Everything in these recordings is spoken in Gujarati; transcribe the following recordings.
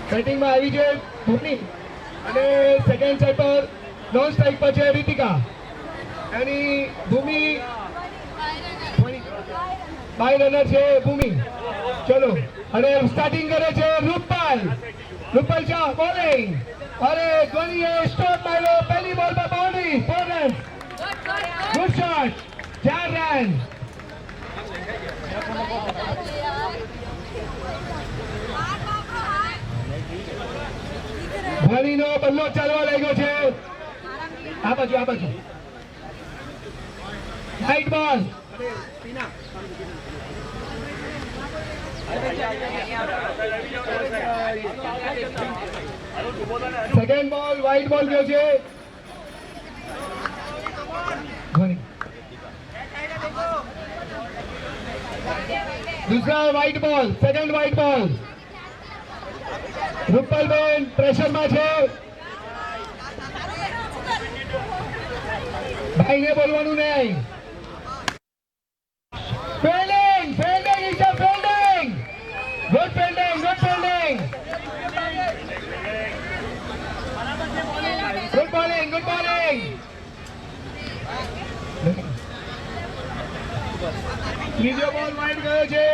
બેટિંગમાં આવી છે ભૂમિ અને સેકન્ડ સાઈડ પર નોન સ્ટ્રાઇક પર છે રીતિકા. એની ભૂમિ બાય રનર છે ભૂમિ. ચલો અને સ્ટાર્ટિંગ કરે છે રૂપલ. રૂપલ શાહ બોલિંગ. અરે ધોનીએ સ્ટોપ માર્યો પહેલી બોલ પર boundary 4 run. Good shot 4 run. ધોનીનો બલ્લો ચાલવા લાગ્યો છે. આ બાજુ રાઈટ બોલ. સેકન્ડ બોલ વાઇડ બોલ ગયો છે. दूसरा white ball second white ball. રૂપલબેન પ્રેશરમાં છે. ભાઈને બોલવાનું નહીં. Fielding fielding is a fielding. Good fielding good fielding. Good bowling good bowling. ત્રીજો બોલ વાઇડ ગયો છે.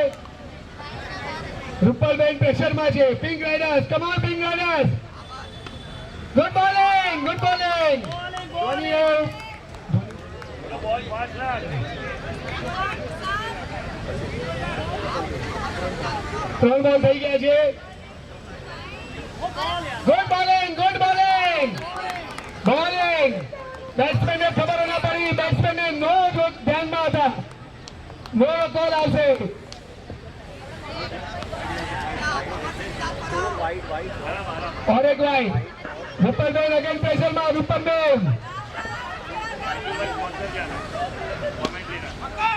રૂપલબેન પ્રેશરમાં છે. Pink riders come on pink riders. Good bowling good bowling. ત્રણ બોલ થઈ ગયા છે. Good bowling good bowling. Bowling બેટ્સમેનને ખબર ના પડી. બેટ્સમેનને નો ધ્યાનમાં હતા. નો કોલ આવશે. और एक वाइड. रूपलबेन अगेन प्रेशर में. रूपलबेन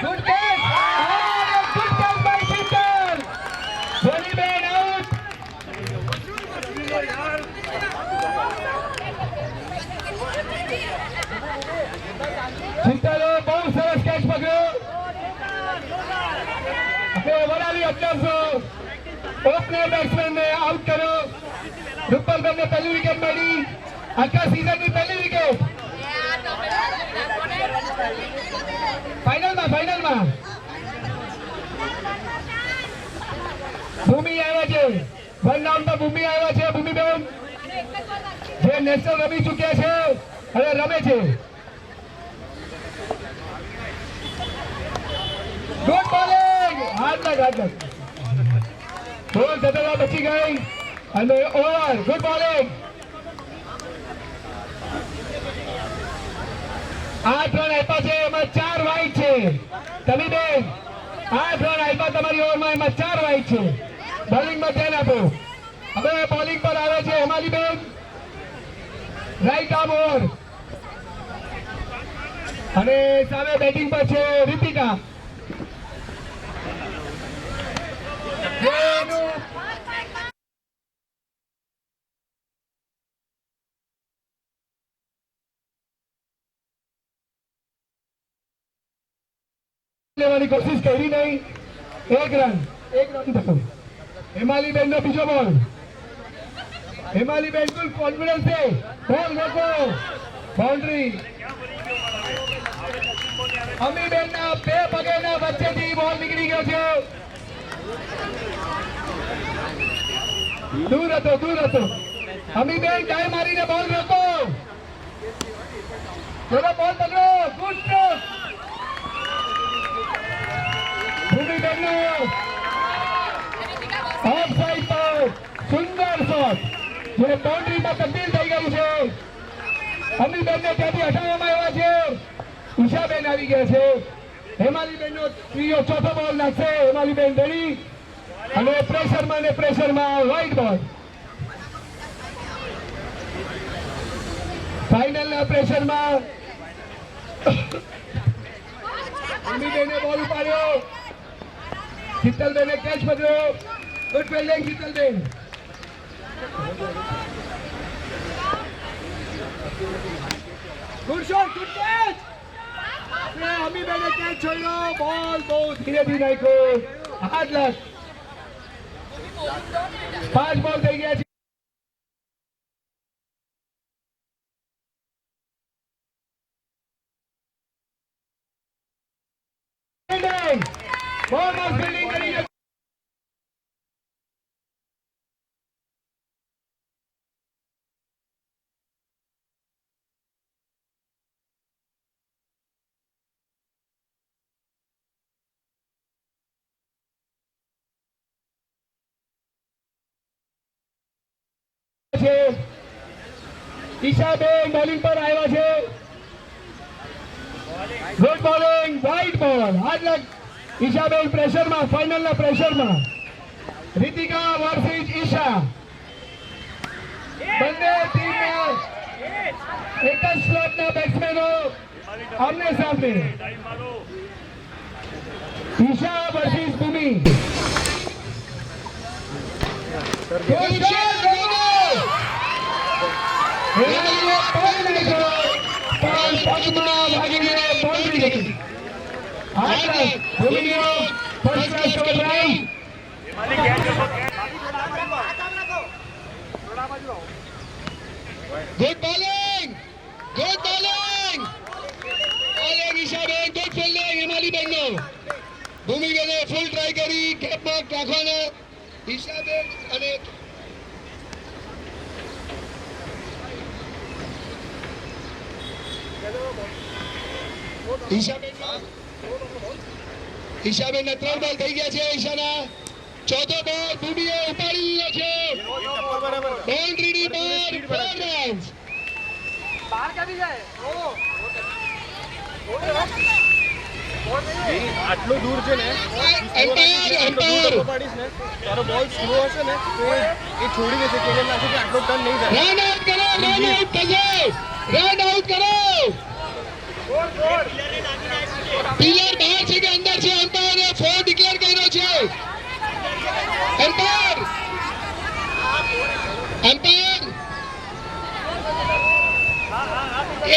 good catch. Good catch by Sheetal. ધોનીબેન આઉટ. શીતલે બહુ સરસ કેચ પકડ્યો. વડાલી અફસરસો ઓપનર બેટ્સમેન ને આઉટ કર્યો. રૂપલબેન ને પહેલી વિકેટ મળી. આખા સીઝન ની પહેલી વિકેટ. ફાઇનલમાં ભૂમિ આવ્યા છે. 1 ડાઉન પર ભૂમિ આવ્યા છે. ભૂમિબેન જે નેશનલ રમી ચૂક્યા છે અને રમે છે. Good bowling. હાથ બોલ જતા બચી ગઈ અને ઓવર. Good bowling. 8 રન આપ્યા છે. એમાં 4 વાઇડ છે. તમીબેન 8 રન આપ્યા તમારી ઓવરમાં. એમાં 4 વાઇડ છે. બોલિંગમાં ધ્યાન આપો. હવે બોલિંગ પર આવે છે હેમાલીબેન. રાઈટ આર્મ ઓવર અને સામે બેટિંગ પર છે રીતિકા. લેવાની કોશિશ કરી નહીં. 1 રન થતો. હેમાલીબેન નો બીજો બોલ. હેમાલીબેન ફૂલ કોન્ફિડન્સ છે. બોલ રોકો. બાઉન્ડ્રી. અમીબેન ના બે પગેના વચ્ચેથી બોલ નીકળી ગયો છે. દૂર હતો. અમીબેન ટાઈ મારીને બોલ રોકો. ચલો બોલ પકડો. Good stroke. ભૂમિબેનનો ઓફ સાઈડ પર સુંદર શોટ જે બાઉન્ડ્રીમાં તબદીલ થઈ ગયું છે. અમીબેનને ત્યાંથી હટાવવામાં આવ્યા છે. ઉષાબેન આવી ગયા છે. હેમાલીબેનનો ચોથો બોલ નાખશે. હેમાલીબેન રેડી અને પ્રેશરમાં વાઇડ બોલ. ફાઇનલના પ્રેશરમાં અમીબેને બોલ ઉપાડ્યો. શીતલબેને કેચ પકડ્યો. ગુડ ફિલ્ડિંગ શીતલબેન. Good shot good catch. અમીબેને કેચ છોડ્યો. બોલ બહુ ધીરેથી નાખ્યો. હાર્ડ લક. 5 બોલ થઈ ગયા છે. બહુ મસ્ત ફિલ્ડિંગ કરી છે. ઈશાબેન બોલિંગ પર આવ્યા છે. Good bowling, white ball. Hard ઈશાબેન પ્રેશરમાં, ફાઇનલના પ્રેશરમાં. રીતિકા વર્સિસ ઈશા. બંને ટીમના એક જ સ્લોટના બેટ્સમેનો આમને સામને. Isha versus Bhumi. Good bowling! Good bowling! Bowling ઈશાબેન, good fielding હિમાલી બેનનો. ભૂમિબેને ફૂલ ટ્રાય કરી, કેપમાં રાખવાને ઈશાબેન અને ઈશાબેનના 3 બોલ થઈ ગયા છે. ઈશાના ચોથો બોલ ભૂમિએ ઉપાડી લીધો છે. બાઉન્ડ્રીની બહાર 4 રન્સ. બહાર કાઢી જાય. આટલું દૂર છે ને, એમ્પાયર પાડીશ ને તારો બોલ સ્લો હશે ને તો એ છોડી દેશે કે નાખે કે આટલો ટર્ન નહીં થાય. રન આઉટ કરો, રન આઉટ થશે. રન આઉટ કરો. પિલર બહાર છે કે અંદર છે? એમ્પાયરે 4 ડિક્લેર કર્યો છે. એમ્પાયર એમ્પાયર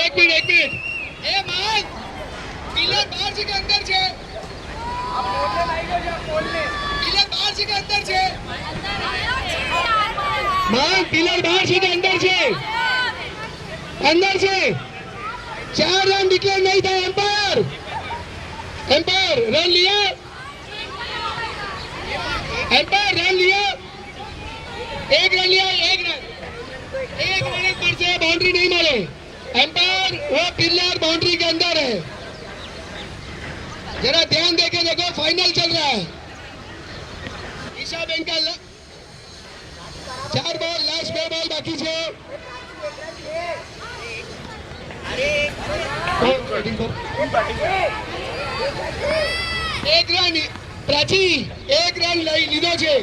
એક મિનિટ એ માન પિલર બહાર છે કે અંદર છે? પિલર બહાર છે કે અંદર છે? માન પિલર બહાર છે કે અંદર છે? અંદર છે. 4 रन डिक्लेयर नहीं था. एम्पायर रन लिया. एम्पायर रन लिया. 1 रन लिया. 1 रन पर से बाउंड्री नहीं मारे. एम्पायर वो पिलर बाउंड्री के अंदर है. जरा ध्यान देके देखो, फाइनल चल रहा है. ईशा बेन का 4 बॉल, लास्ट 2 बॉल बाकी है. एक रन प्राची, 1 रन લઈ લીધો છે.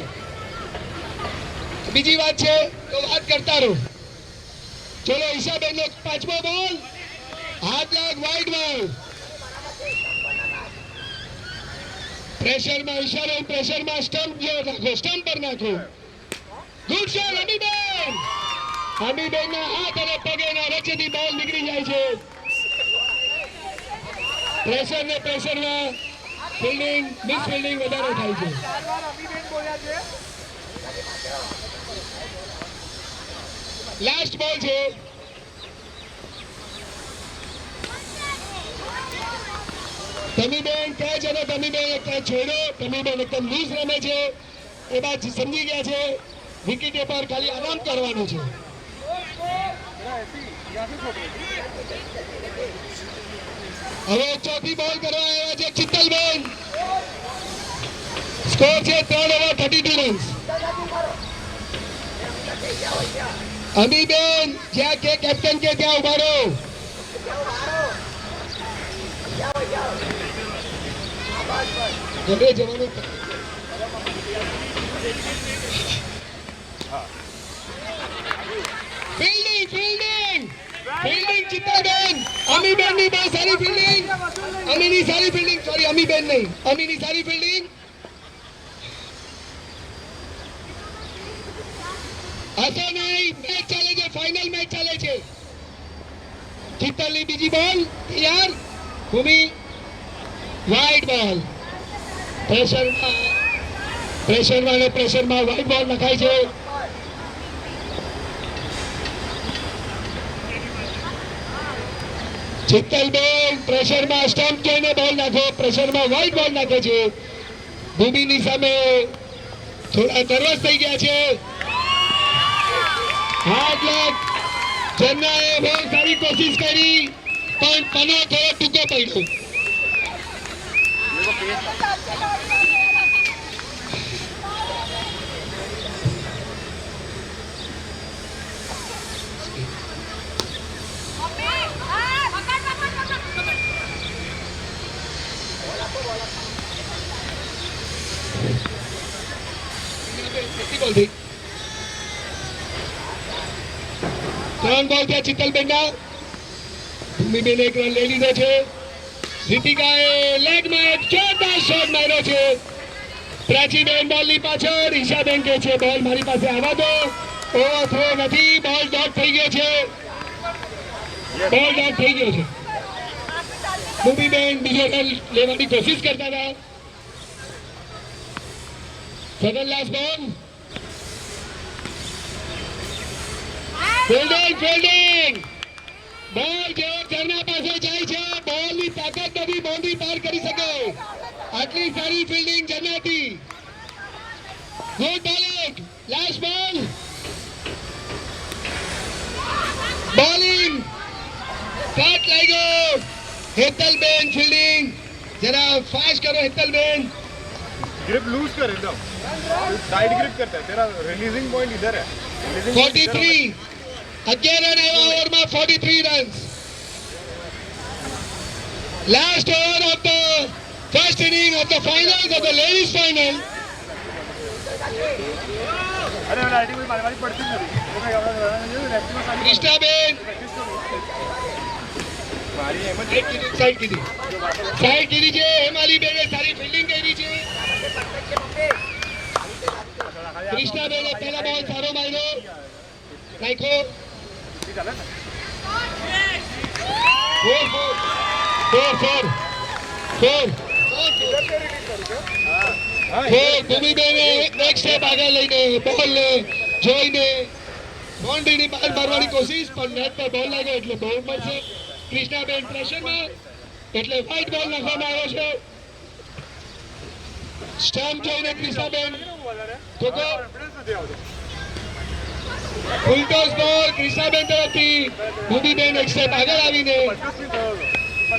બીજી વાત છે તો વાત કરતા રહો. ચલો ઈશાબેન નો 5મો બોલ. હાથ લાગ, વાઇડ બોલ. પ્રેશરમાં ઈશાબેન, પ્રેશરમાં સ્ટમ્પ જો રાખો, સ્ટમ્પ પર નાખો. Good shot Amiben. અમીબેનના હાથ અને પગેના વચ્ચેથી બોલ નીકળી જાય છે. પ્રેશર ને પ્રેશરમાં ફિલ્ડિંગ, મિસ ફિલ્ડિંગ વધારે થાય છે. લાસ્ટ બોલ છે. તમીબેન કહે છે ને, તમીબેન છોડો. તમીબેન એકદમ લૂઝ રમે છે. એ બાદ સમજી ગયા છે વિકેટ પર ખાલી આરામ કરવાનો છે. હવે ચોથી બોલ કરવા આવ્યા છે ચિત્તલબેન. સ્કોર છે 3 ઓવર 32 રન્સ. અમીબેન જ્યાં કે કેપ્ટન કે ત્યાં ઉભા રહો. ઘરે જવાનું. ફિલ્ડિંગ ફિલ્ડિંગ ફિલ્ડિંગ ચિત્તલબેન. અમીબેન ની બહુ સારી ફિલ્ડિંગ. અમીની સારી ફિલ્ડિંગ, સોરી અમીબેન નહીં, અમીની સારી ફિલ્ડિંગ. હસો નહીં, મેચ ચાલે છે, ફાઇનલ મેચ ચાલે છે. ચિત્તલની બીજી બોલ તૈયાર. ભૂમિ વાઇડ બોલ. પ્રેશરમાં પ્રેશરમાં વ્હાઈટ બોલ નખાય છે. ચિત્તલબેન પ્રેશરમાં સ્ટમ્પ જોઈને બોલ નાખો. પ્રેશરમાં વ્હાઈટ બોલ નાખે છે. ભૂમિની સામે થોડા નર્વસ થઈ ગયા છે. હાર્ડ લક. જન્નાએ બહુ સારી કોશિશ કરી પણ પનો થોડો ટૂંકો પડ્યો. ત્રણ બોલ થયા ચિત્તલબેનના. ભૂમિબેન એક રન લઈ લીધો છે. રીતિકાએ લેગમાં એક જોરદાર શોટ માર્યો છે. પ્રાચીબેન બોલની પાછળ. ઈશાબેન કહે છે બોલ મારી પાસે આવવા દો. ઓવર થ્રો નથી. બોલ ડોટ થઈ ગયો છે. બોલ ડોટ થઈ ગયો છે. ભૂમિબેન બીજો રન લેવાની કોશિશ કરતા હતા. સેકન્ડ લાસ્ટ બોલ. ફિલ્ડિંગ બોલ જેવો ઝરના પાસે જાય છે. બોલની તાકાત નથી બાઉન્ડ્રી પાર કરી શકે. આટલી સારી ફિલ્ડિંગ ઝરનાથી. Good bowling. Last ball. Bowling cut લાગ્યો. હેતલબેન ફિલ્ડિંગ जरा फास्ट करो हेतलबेन. ग्रिप लूज कर एकदम टाइट ग्रिप करता है. तेरा रिलीजिंग पॉइंट इधर है. 43 11 रन आया ओवर में 43 runs. Last over of the first inning of the finals of the ladies final. अरे लाइटिंग में मारी पड़ती नहीं. कृष्णाबेन મારી એમ જ સાઈડ કીધી છે. હેમાલી બેને સારી ફિલ્ડિંગ કરી છે. કૃષ્ણાબેને પહેલા બોલ સારો માર્યો. નાખો 4 ભૂમિબેને એક સ્ટેપ આગળ લઈને બોલને જોઈને બાઉન્ડ્રીની બહાર મારવાની કોશિશ પણ નેટ પર બોલ લાગ્યો એટલે બહુ મળશે. કૃષ્ણાબેન પ્રેશરમાં એટલે વ્હાઈટ બોલ નાખવામાં આવ્યો છે. સ્ટમ્પ જોઈને કૃષ્ણાબેન ખોખો ફૂલટોસ બોલ કૃષ્ણાબેન તરફથી. ભૂમિબેન એક સ્ટેપ આગળ આવીને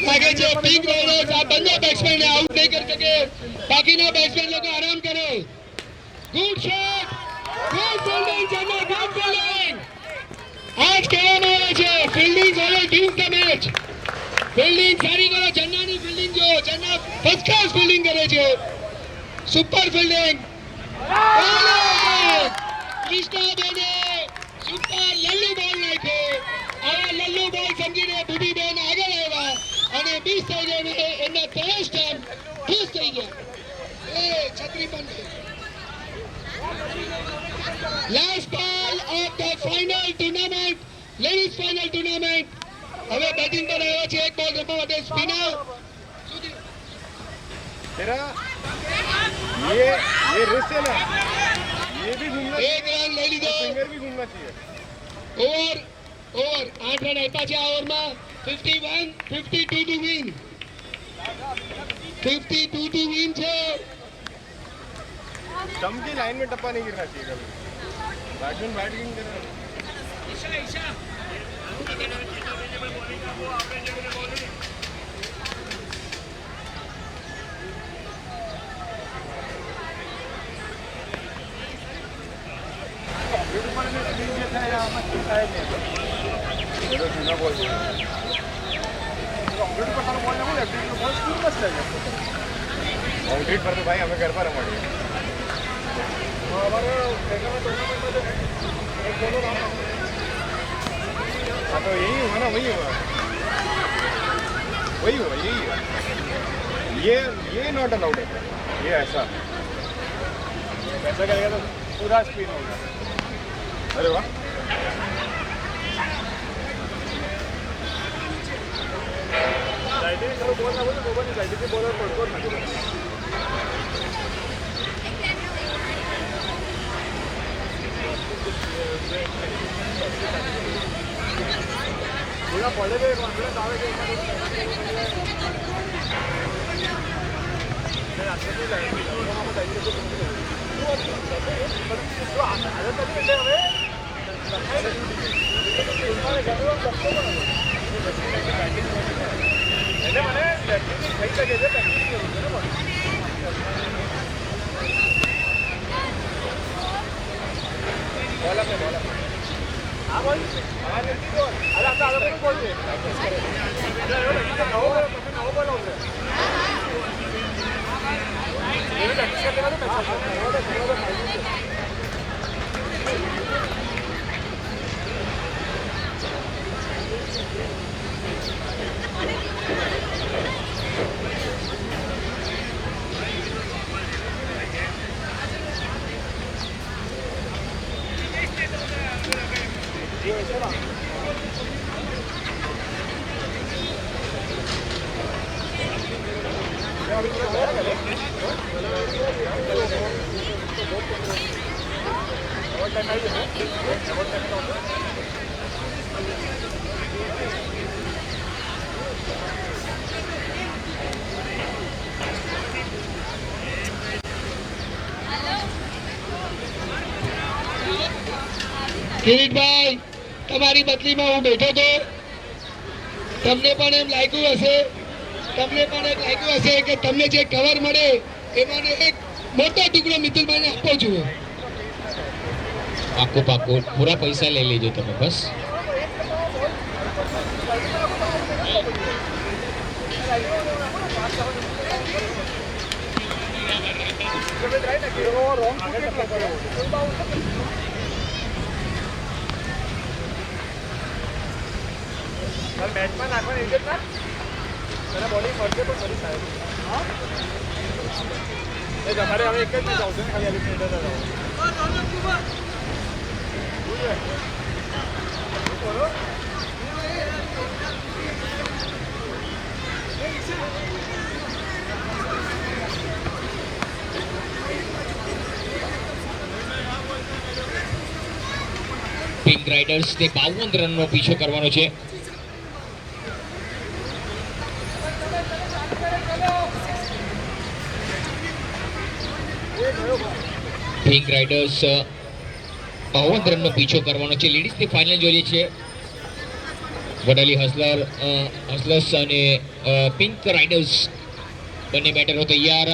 લાગે છે પિંક બોલર્સ આ બંને બેટ્સમેનને આઉટ નહીં કરી શકે. બાકીના બેટ્સમેન લોકો આરામ કરે. Good shot. Good fielding Jannat. Good bowling. आज કહેવામાં આવે છે fielding always wins the match. Fielding સારી કરો. જન્નાની ફિલ્ડિંગ જો જન્ના ફર્સ્ટ ક્લાસ ફિલ્ડિંગ કરે છે. Super fielding. કૃષ્ણાબેને સુપર લલ્લુ બોલ નાખ્યો. આ લલ્લુ બોલ સમજીને ભૂમિબેન આગળ આવ્યા અને 20 થઈ ગયા. એમના ત્રણ સ્ટમ્પ ખુશ થઈ ગયા. એ છત્રી પણ લાસ્ટ બોલ of the final tournament ladies final tournament. હવે બેટિંગ પર આવ્યો છે. એક બોલ રમવા માટે સ્પિનર. तेरा ये रिस्ट है ना ये भी घूमना એક રન લઈ લીધો. फिंगर भी घूमना चाहिए. ઓવર 8 રન આપ્યા છે આ ઓવરમાં. 51 52 ટુ વિન. 52 ટુ વિન છે. स्टंप की लाइन में टप्पा नहीं गिरना चाहिए कभी. बैट्समैन बैटिंग कर रहा है. बाउंड्री पर तो भाई हमें घर पर हमारे हाँ तो यही हुआ ना. वही हुआ यही है. ये नॉट अलाउड है. ये ऐसा करेगा तो पूरा स्पिन होगा. अरे वाह. लाइटिंग चलो बोल ना बोलो. बॉलर पड़को ना કિરીટભાઈ, તમારી બદલીમાં હું બેઠો તો તમને પણ એમ લાગ્યું હશે, કે તમને જે કવર મળે એમાંનો એક મોટો ટુકડો મિતુલભાઈને આપવો જોઈએ. પાક્કું પાક્કું પૂરા પૈસા લઈ લેજો તમે બસ. મેચમાં નાખવાની એક જ ના તને બોલિંગ મળશે પણ ફરી સાહેબ એ તમારે હવે એક જ મેચ આવશે ને ખાલી આ મિનિટ જ બોલો પિંક રાઇડર્સને 52 રનનો પીછો કરવાનો છે. પિંક રાઇડર્સ 52 રનનો પીછો કરવાનો છે. લેડીઝની ફાઇનલ જોઈએ છે. વડાલી હસલર્સ અને પિંક રાઇડર્સ બંને બેટરો તૈયાર.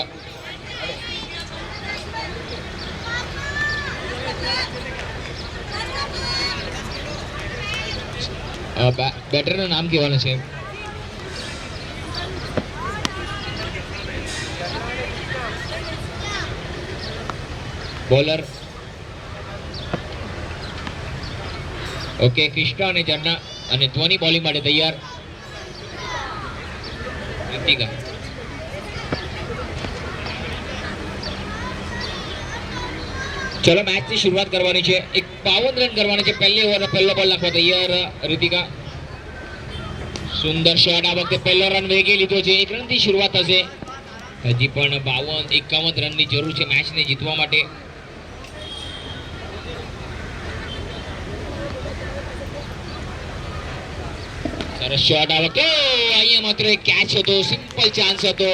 બેટરનું નામ કહેવાનું છે. બોલર ઓકે, કૃષ્ણા અને જન્ના અને ધ્વની બોલિંગ માટે તૈયાર. રીતિકા ચલો મેચની શરૂઆત કરવાની છે. એક 52 રન કરવાના છે. પહેલી ઓવરનો પહેલો બોલ નાખવા તૈયાર રીતિકા. સુંદર શોટ. આ વખતે પહેલો રન વેગી લીધો છે. 1 રનથી શરૂઆત થશે. હજી પણ 51 રનની જરૂર છે મેચને જીતવા માટે. સરસ શોટ. આ વખતે અહીંયા માત્ર એક કેચ હતો, સિમ્પલ ચાન્સ હતો.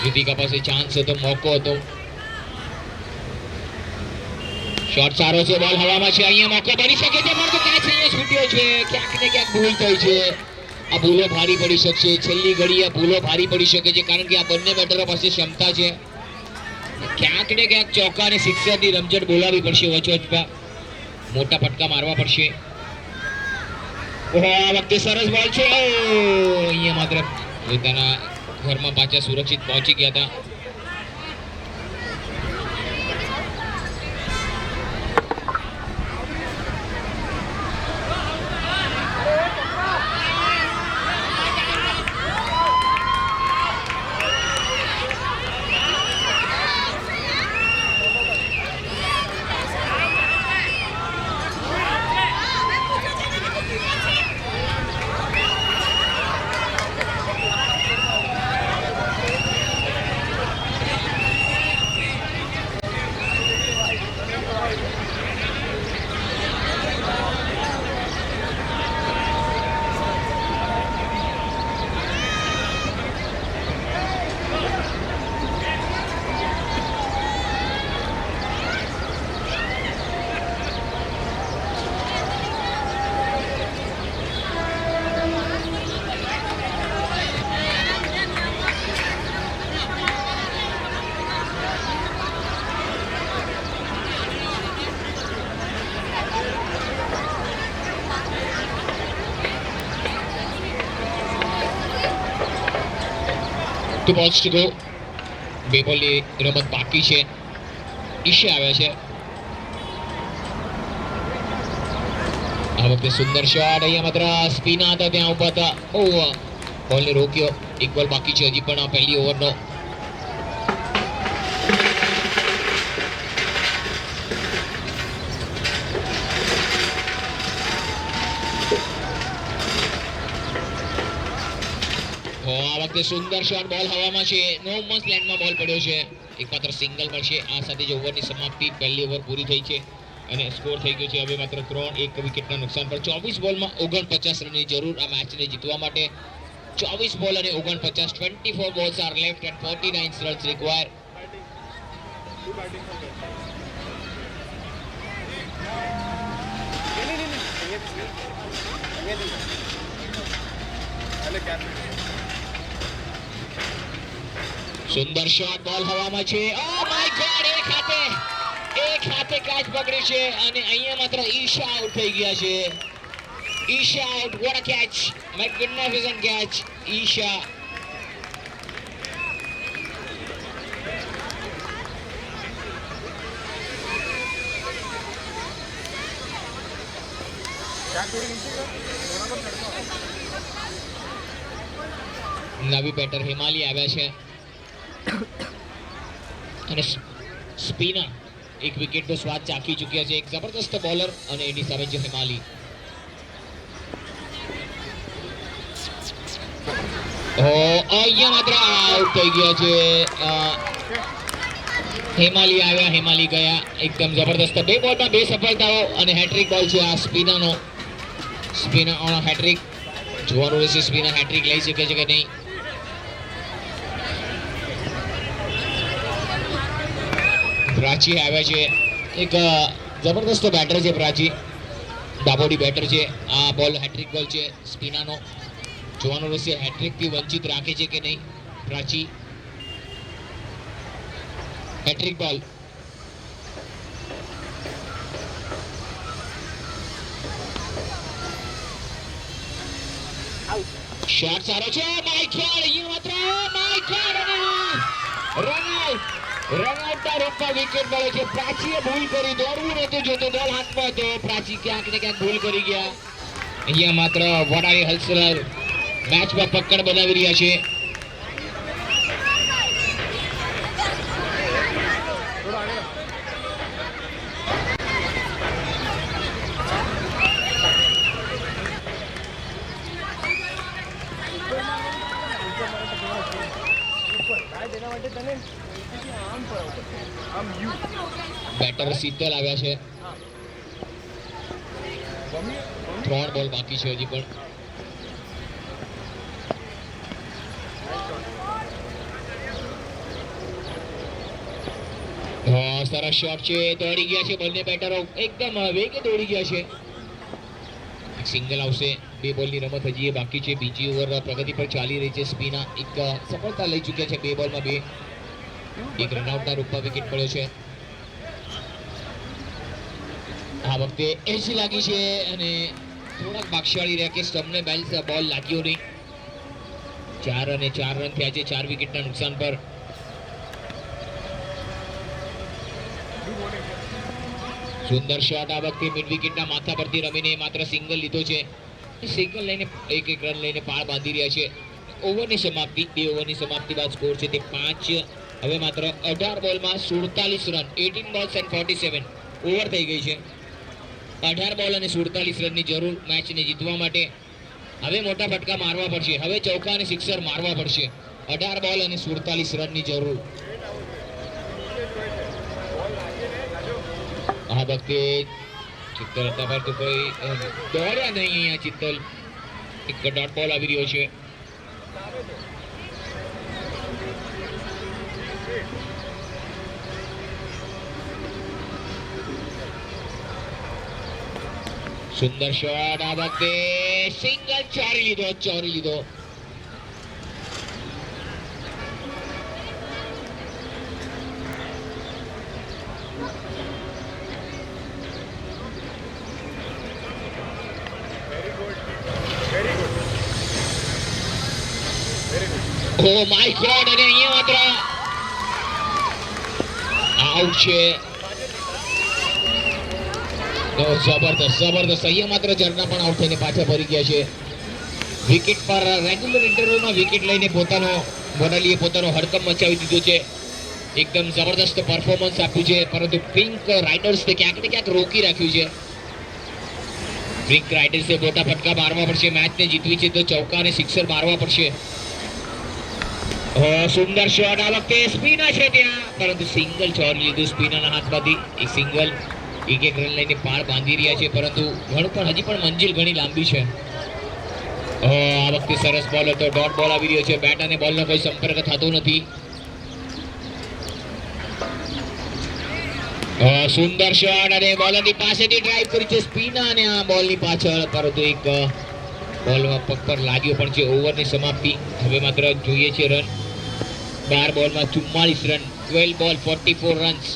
રીતિકા પાસે ચાન્સ હતો, મોકો હતો. શોટ સારો છે. બોલ હવામાં છે. અહીંયા મોકો બની શકે છે પણ તો કેચ અહીંયા છૂટ્યો છે. ક્યાંક ને ક્યાંક ભૂલ થઈ છે. આ ભૂલો ભારી પડી શકશે. છેલ્લી ઘડી આ ભૂલો ભારી પડી શકે છે કારણ કે આ બંને બેટરો પાસે ક્ષમતા છે. ક્યાંક ને ક્યાંક ચોકા અને સિક્સરની રમઝટ બોલાવી પડશે. વચોવચમાં મોટા ફટકા મારવા પડશે. આ વખતે સરસ બોલ છે. અહીંયા માત્ર પોતાના ઘરમાં પાછા સુરક્ષિત પહોંચી ગયા હતા. 2 balls to go. બે બોલની રમત બાકી છે. ઈશા આવ્યા છે. આ વખતે સુંદર શોટ. અહીંયા માત્ર સ્પિના હતા, ત્યાં ઉભા હતા. બોલને રોક્યો. એક બોલ બાકી છે હજી પણ આ પહેલી ઓવરનો. આ વખતે સુંદર શોટ. બોલ હવામાં છે. નો મસ્ત લેન્ડમાં બોલ પડ્યો છે. એકમાત્ર સિંગલ મળશે. આ સાથે જ ઓવરની સમાપ્તિ. પહેલી ઓવર પૂરી થઈ છે અને સ્કોર થઈ ગયો છે હવે માત્ર 3. એક વિકેટના નુકસાન પર 24 બોલમાં 49 રનની જરૂર આ મેચને જીતવા માટે. 24 બોલ અને 49. 24 balls are left and 49 runs required. સુંદર શોટ. બોલ હવામાં છે. ઓ માય ગોડ, એક હાથે કેચ પકડી છે અને અહીંયા માત્ર ઈશા આઉટ થઈ ગયા છે. Isha out. What a catch. મેગ્નિફિસન્ટ catch. Isha. નવી બેટર હિમાલી આવ્યા છે અને સ્પિનર એક વિકેટનો સ્વાદ ચાખી ચૂક્યા છે. એક જબરદસ્ત બોલર અને એની સામે છે હિમાલી. અહીંયા માત્ર આઉટ થઈ ગયા છે. હિમાલી આવ્યા, હિમાલી ગયા. એકદમ જબરદસ્ત. 2 બોલમાં 2 સફળતાઓ અને હેટ્રિક બોલ છે આ સ્પિનરનો. Spinner hat trick. જોવાનું રહેશે સ્પિનર હેટ્રિક લઈ શકે છે કે નહીં. પ્રાચી આવ્યા છે. એક જબરદસ્ત બેટર છે પ્રાચી. ડાબોડી બેટર છે. આ બોલ હેટ્રિક બોલ છે સ્પિનાનો. જોવાનું રહેશે હેટ્રિકથી વંચિત રાખે છે કે નહીં પ્રાચી. હેટ્રિક બોલ. શોટ સારો છે. માય ગોડ, અહીંયા માત્ર માય ગોડ રનઆઉટના રૂપમાં વિકેટ મળે છે. પ્રાચીએ ભૂલ કરી. દોડવું નહોતું જોતો. બોલ હાથમાં હતો. પ્રાચી ક્યાંક ને ક્યાંક ભૂલ કરી ગયા. અહીંયા માત્ર વડાળી હલસલર મેચમાં પકડ બનાવી રહ્યા છે. બેટર શીતલ આવ્યા છે. 3 બોલ બાકી છે હજી પણ. સરસ શોટ છે. દોડી ગયા છે બંને બેટરો. એકદમ વેગે દોડી ગયા છે. એક સિંગલ આવશે. 2 બોલની રમત હજી બાકી છે. બીજી ઓવર પ્રગતિ પર ચાલી રહી છે. સ્પિના એક સફળતા લઈ ચૂક્યા છે. 2 બોલમાં 2. એક રનઆઉટના રૂપમાં વિકેટ પડ્યો છે. આ વખતે એજ લાગી છે અને થોડાક ભાગશાળી રહ્યા કે સ્ટમ્પને બોલ લાગ્યો નહીં. 4 અને 4 રન થયા છે 4 વિકેટના નુકસાન પર. સુંદર શોટ. આ વખતે મિડ વિકેટના માથા પરથી રમીને માત્ર સિંગલ લીધો છે. સિંગલ લઈને એક રન લઈને પાળ બાંધી રહ્યા છે. ઓવરની સમાપ્તિ. 2 ઓવરની સમાપ્તિ બાદ સ્કોર છે તે 5. હવે માત્ર 18 બોલમાં 47 રન. 18 balls and 47 ઓવર થઈ ગઈ છે. 18 બોલ અને 47 રનની જરૂર મેચને જીતવા માટે. હવે મોટા ફટકા મારવા પડશે. હવે ચૌકા અને સિક્સર મારવા પડશે. 18 બોલ અને 47 રનની જરૂર. આ વખતે ચિત્તલ હતા પર તો કોઈ દોડ્યા નહીં. અહીંયા ચિત્તલ એક ડોટ બોલ આવી રહ્યો છે. સુંદર શોટ. આ વખતે સિંગલ. ચોરી લીધો. Very good. Oh my God, અને અહીંયા માત્ર આઉટ છે. તો જબરદસ્ત અહીંયા માત્ર ઝરના પણ આઉટ થઈને પાછા ફરી ગયા છે. વિકેટ પર રેગ્યુલર ઇન્ટરવલમાં વિકેટ લઈને મોનાલીએ પોતાનો હડકંપ મચાવી દીધો છે. એકદમ જબરદસ્ત પરફોર્મન્સ આપ્યું છે, પરંતુ પિંક રાઇડર્સને ક્યાંક ને ક્યાંક રોકી રાખ્યું છે. પિંક રાઇડર્સે મોટા ફટકા મારવા પડશે, મેચને જીતવી છે તો ચોક્કા અને સિક્સર મારવા પડશે. સુંદર શોટ, આ વખતે સ્પિનર છે ત્યાં, પરંતુ સિંગલ ચોરી લીધું સ્પિનરના હાથમાંથી. એક સિંગલ એક રન લઈને પાર બાંધી રહ્યા છે, પરંતુ ઘણું પણ હજી પણ મંજિલ ઘણી લાંબી છે. આ વખતે સરસ બોલ હતો, ડોટ બોલ આવી રહ્યો છે. બેટ અને બોલનો કોઈ સંપર્ક થતો નથી. સુંદર શોટ, અને બોલરની પાસેથી ડ્રાઈવ કરી છે સ્પિનર, અને આ બોલની પાછળ, પરંતુ એક બોલમાં પગ પર લાગ્યો પણ છે. ઓવરની સમાપ્તિ. હવે માત્ર જોઈએ છે રન. 12 બોલમાં 44 રન, 12 બોલ 44 રન્સ.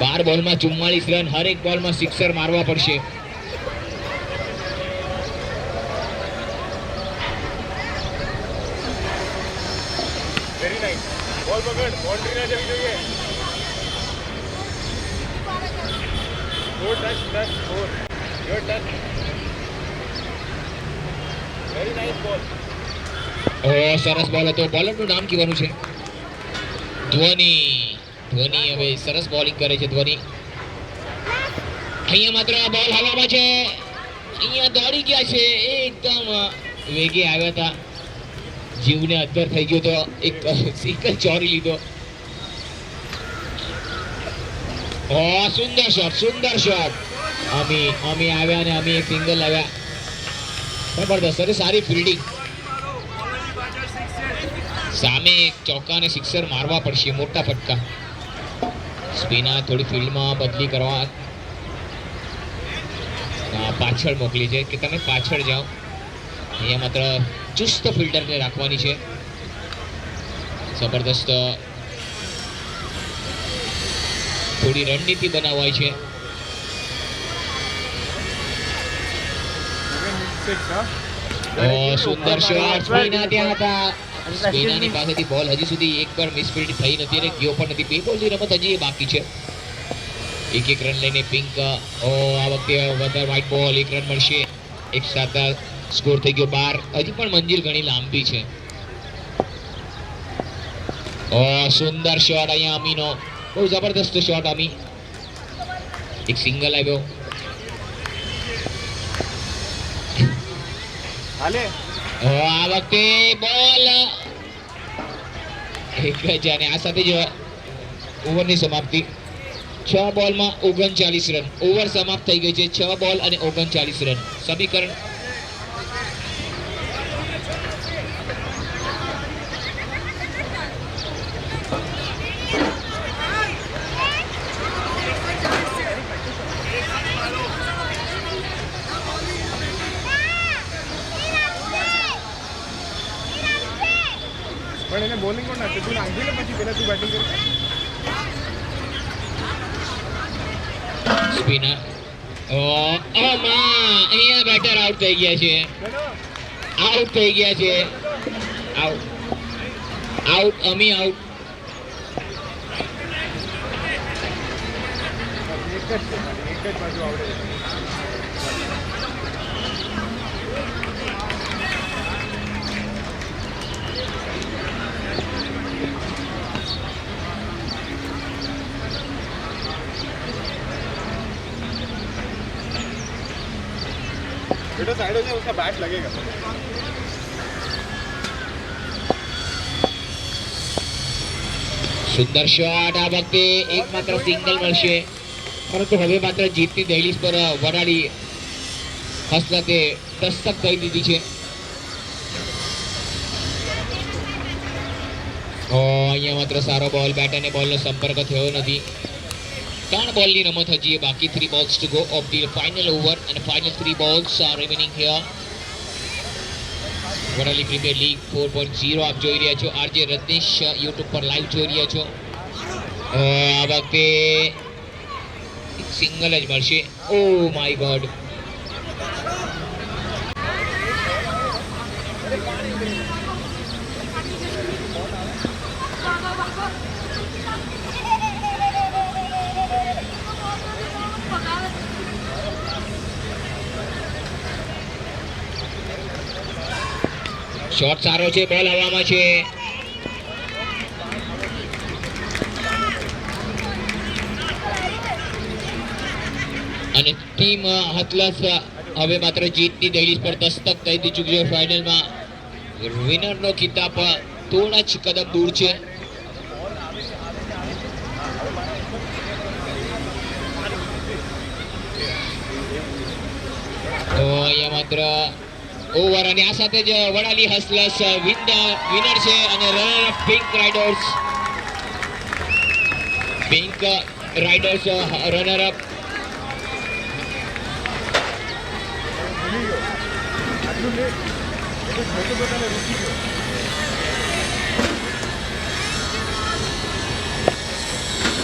12 બોલમાં 44 રન, હરેક બોલમાં સિક્સર મારવા પડશે. Very nice. બોલ પકડ, બાઉન્ડ્રી ના જવી જોઈએ. Good touch, good. Good touch. Very nice ball. સરસ બોલ હતો. બોલરનું નામ કહેવાનું છે ધ્વની. હવે સરસ બોલિંગ કરે છે ધ્વની. અહીંયા માત્ર બોલ હવામાં છે. અહીંયા દોડી ગયા છે, એકદમ વેગે આવ્યા હતા, જીવને અદ્ધર થઈ ગયો તો એક સિંગલ ચોરી લીધો. સુંદર શોટ. અમી આવ્યા અને અમી એક સિંગલ આવ્યા. જબરદસ્ત, અરે સારી ફિલ્ડિંગ. સામે એક ચોક્કા અને સિક્સર મારવા પડશે, મોટા ફટકા. સ્પિનર થોડી ફિલ્ડમાં બદલી કરવા પાછળ મોકલી છે કે તમે પાછળ જાઓ. અહીંયા માત્ર ચુસ્ત ફિલ્ડરને રાખવાની છે. જબરદસ્ત થોડી રણનીતિ બનાવવાય છે. સુંદર શોટ, સ્પિનર ત્યાં હતા. સ્પિનરની પાસેથી બોલ હજી સુધી એક પર મિસફિલ્ડ થઈ નથી અને ગયો પણ નથી. 2 બોલની રમત હજી બાકી છે. એક રન લઈને પિંક. આ વખતે વધારે વ્હાઇટ બોલ, 1 રન મળશે. એક સાથે સ્કોર થઈ ગયો 12. હજી પણ મંજિલ ઘણી લાંબી છે. સુંદર શોટ અહીંયા અમીનો, બહુ જબરદસ્ત શોટ અમી. એક સિંગલ આવ્યો. આ વખતે બોલ એક જ, અને આ સાથે જ ઓવરની સમાપ્તિ. 6 બોલમાં 39 રન. ઓવર સમાપ્ત થઈ ગઈ છે. 6 બોલ અને 39 રન. સમીકરણ પણ એને બોલિંગ કોણ નાખે? તું નાખી લે પછી પહેલા તું બેટિંગ કર. સ્પિનર. અહીંયા બેટર આઉટ થઈ ગયા છે. આઉટ અમી આઉટ. એક જ બાજુ આવડે. बेटा साइड हो जाए, उसका बैट लगेगा. સુંદર શોટ. આ વખતે એકમાત્ર સિંગલ મળશે, પરંતુ હવે માત્ર જીતની દહેલીજ પર વરાડી હસરતે દસ્તક કરી દીધી છે. અહીંયા માત્ર સારો બોલ, બેટ અને બોલનો સંપર્ક થયો નથી. 3 બોલની રમત હજી બાકી. 3 balls to go of the final over, and final 3 balls are remaining here. Vadali premier league 4.0 આપ જોઈ રહ્યા છો. આરજે રત્નેશ યુટ્યુબ પર લાઈવ જોઈ રહ્યા છો. આ વખતે સિંગલ જ મળશે. Oh my God. શોટ સારો છે, બોલ હવામાં છે. અને ટીમ હતલસ હવે માત્ર જીતની દહેલીજ પર દસ્તક કરી ચૂકી છે. ફાઇનલમાં વિનરનો ખિતાબ થોડા જ કદમ દૂર છે. તો અહીંયા માત્ર ઓવર અને આ સાથે જ વડાલી હસલસ વિનર છે અને runner up pink riders runner up. ભૂલી ગયો આટલું લેટ એટલે છોટું બધાને રૂકી ગયો